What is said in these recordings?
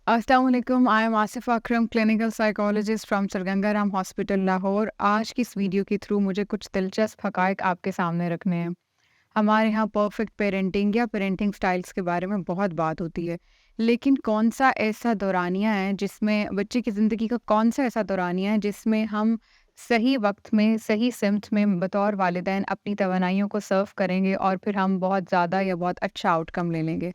अस्सलाम वालेकुम। I am Asif Akram, clinical psychologist from sir Ganga Ram hospital Lahore. आज की इस वीडियो के थ्रू मुझे कुछ दिलचस्प हक़ाइक़ आपके सामने रखने हैं। हमारे यहाँ परफेक्ट पेरेंटिंग या पेरेंटिंग स्टाइल्स के बारे में बहुत बात होती है, लेकिन कौन-सा ऐसा दौरानिया है जिसमें बच्चे की ज़िंदगी का कौन-सा ऐसा दौरानिया है जिसमें हम सही वक़्त में, सही सिमत में बतौर वालिदैन अपनी तवानाइयों को सर्व करेंगे और फिर हम बहुत ज़्यादा या बहुत अच्छा आउटकम ले लेंगे।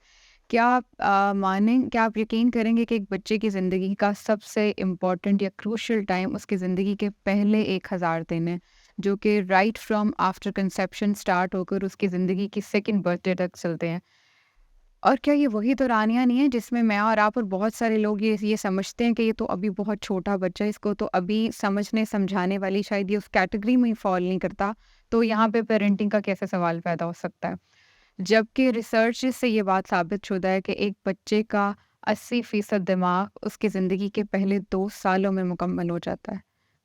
क्या आप यकीन करेंगे कि एक बच्चे की ज़िंदगी का सबसे इम्पोर्टेंट या क्रूशियल टाइम उसकी ज़िंदगी के पहले 1000 दिन है, जो कि right from after conception start होकर उसकी ज़िंदगी की सेकंड बर्थडे तक चलते हैं। और क्या ये वही दौरानिया नहीं है जिसमें मैं और आप और बहुत सारे लोग ये समझते हैं कि ये तो अभी बहुत छोटा बच्चा है, इसको तो अभी समझने समझाने वाली शायद ये उस कैटेगरी में ही फ़ॉल नहीं करता, तो यहाँ पे पेरेंटिंग का कैसे सवाल पैदा हो सकता है? जबकि रिसर्च से ये बात साबित शुदा है कि एक बच्चे का 80% दिमाग उसकी ज़िंदगी के पहले 2 सालों में मुकम्मल हो जाता है।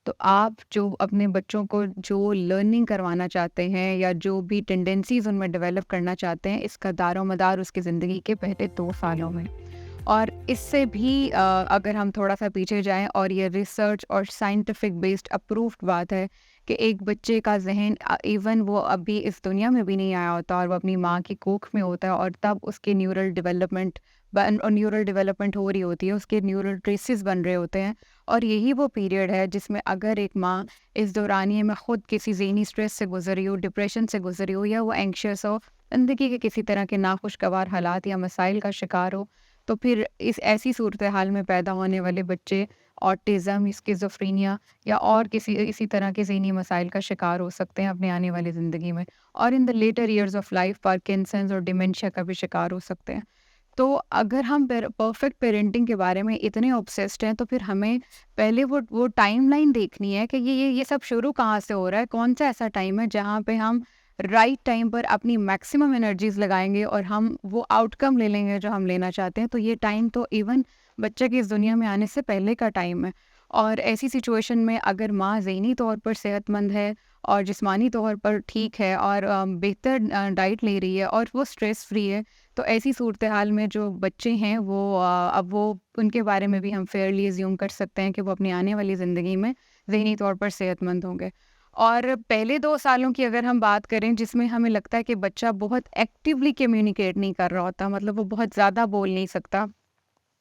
तो आप जो अपने बच्चों को जो लर्निंग करवाना चाहते हैं या जो भी टेंडेंसीज़ उनमें डेवलप करना चाहते हैं, इसका दारोमदार उसकी ज़िंदगी के पहले 2 सालों में। और इससे भी अगर हम थोड़ा-सा पीछे जाएँ और ये रिसर्च और साइंटिफिक बेस्ड अप्रूव्ड बात है कि एक बच्चे का ज़हन इवन वो अभी इस दुनिया में भी नहीं आया होता और वो अपनी माँ की कोख में होता है और तब उसके न्यूरल डेवलपमेंट हो रही होती है, उसके न्यूरल ट्रेसेस बन रहे होते हैं। और यही वो पीरियड है जिसमें अगर एक माँ इस दौरानिए में खुद किसी ज़हनी स्ट्रेस से गुज़री हो, डिप्रेशन से गुज़री हो या वो एंग्शियस हो, ज़िंदगी के किसी तरह के नाखुशगवार हालात या मसाइल का शिकार हो, तो फिर इस ऐसी सूरत हाल में पैदा होने वाले बच्चे ऑटिज़म, स्किज़ोफ्रेनिया या और किसी इसी तरह के ज़हनी मसाइल का शिकार हो सकते हैं अपनी आने वाली ज़िंदगी में। और in the later years of life Parkinson's और डिमेंशिया का भी शिकार हो सकते हैं। तो अगर हम परफेक्ट पेरेंटिंग के बारे में इतने ऑब्सेस्ड हैं, तो फिर हमें पहले वो टाइमलाइन देखनी है कि ये सब शुरू कहाँ से हो रहा है, कौन-सा ऐसा टाइम है जहाँ पे हम राइट टाइम पर अपनी मैक्सिमम एनर्जीज़ लगाएँगे और हम वो आउटकम ले लेंगे जो हम लेना चाहते हैं। तो ये टाइम तो इवन बच्चे के इस दुनिया में आने से पहले का टाइम है। और ऐसी सिचुएशन में अगर माँ ज़हनी तौर पर सेहतमंद है और जिस्मानी तौर पर ठीक है और बेहतर डाइट ले रही है और वो स्ट्रेस फ्री है, तो ऐसी सूरत हाल में जो बच्चे हैं वो अब वो उनके बारे में भी हम फेयरली अज़्यूम कर सकते हैं कि वो अपनी आने वाली ज़िंदगी में ज़हनी तौर पर सेहतमंद होंगे। और पहले 2 सालों की अगर हम बात करें जिसमें हमें लगता है कि बच्चा बहुत एक्टिवली कम्युनिकेट नहीं कर रहा होता, मतलब वो बहुत ज़्यादा बोल नहीं सकता,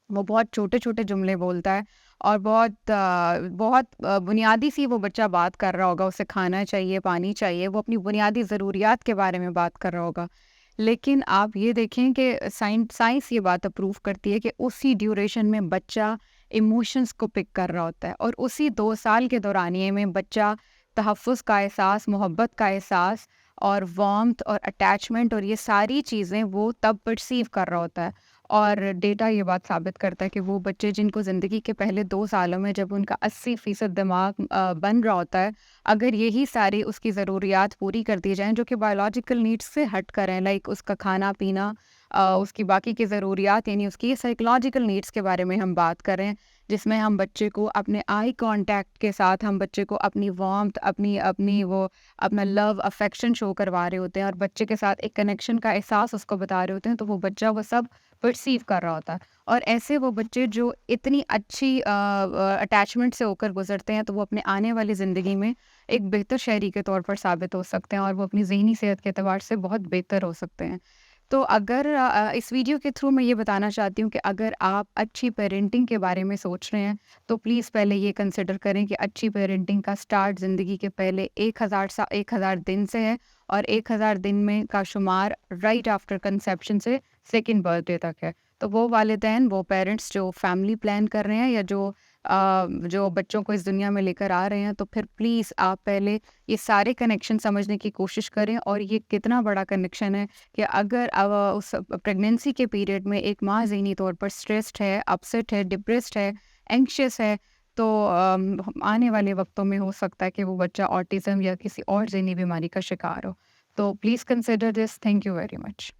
वो बहुत छोटे-छोटे जुमले बोलता है और बहुत बुनियादी सी वो बच्चा बात कर रहा होगा, उसे खाना चाहिए, पानी चाहिए, वो अपनी बुनियादी ज़रूरियात के बारे में बात कर रहा होगा। लेकिन आप ये देखें कि साइंस ये बात अप्रूव करती है कि उसी ड्यूरेशन में बच्चा इमोशंस को पिक कर रहा होता है और उसी 2 साल के दौरानिए में बच्चा तहफ़्फ़ुज़ का एहसास, मोहब्बत का एहसास और वार्मथ और अटैचमेंट और ये सारी चीज़ें वो तब परसीव कर रहा होता है। और डेटा ये बात साबित करता है कि वो बच्चे जिनको ज़िंदगी के पहले 2 सालों में जब उनका 80% दिमाग बन रहा होता है, अगर यही सारी उसकी ज़रूरियात पूरी कर दी जाएँ जो कि बायोलॉजिकल नीड्स से हट कर हैं, लाइक उसका खाना-पीना, उसकी बाकी की ज़रूरियात, यानी उसकी साइकोलॉजिकल नीड्स के बारे में हम बात कर रहे हैं, जिसमें हम बच्चे को अपने आई कॉन्टैक्ट के साथ हम बच्चे को अपनी वार्मथ, अपनी अपनी वो अपना लव, अफ़ेक्शन शो करवा रहे होते हैं और बच्चे के साथ एक कनेक्शन का एहसास उसको बता रहे होते हैं, तो वो बच्चा वो सब परसीव कर रहा होता है। और ऐसे वो बच्चे जो इतनी अच्छी अटैचमेंट से होकर गुज़रते हैं, तो वो अपने आने वाली ज़िंदगी में एक बेहतर शहरी के तौर पर साबित हो सकते हैं और वो अपनी ज़हनी सेहत के एतबार से बहुत बेहतर हो सकते हैं। तो अगर इस वीडियो के थ्रू मैं ये बताना चाहती हूँ कि अगर आप अच्छी पेरेंटिंग के बारे में सोच रहे हैं, तो प्लीज़ पहले ये कंसिडर करें कि अच्छी पेरेंटिंग का स्टार्ट ज़िंदगी के पहले 1000 दिन से है और 1000 दिन में का शुमार राइट आफ्टर कंसेप्शन से सेकंड बर्थडे तक है। तो वो वालिदैन, वो पेरेंट्स जो फैमिली प्लान कर रहे हैं या जो बच्चों को इस दुनिया में लेकर आ रहे हैं, तो फिर प्लीज़ आप पहले ये सारे कनेक्शन समझने की कोशिश करें और ये कितना बड़ा कनेक्शन है कि अगर उस प्रेगनेंसी के पीरियड में एक माँ ज़हनी तौर पर स्ट्रेस्ड है, अपसेट है, डिप्रेस्ड है, एंग्शियस है, तो आने वाले वक्तों में हो सकता है कि वो बच्चा ऑटिज़म या किसी और ज़हनी बीमारी का शिकार हो। तो please consider this. Thank you very much.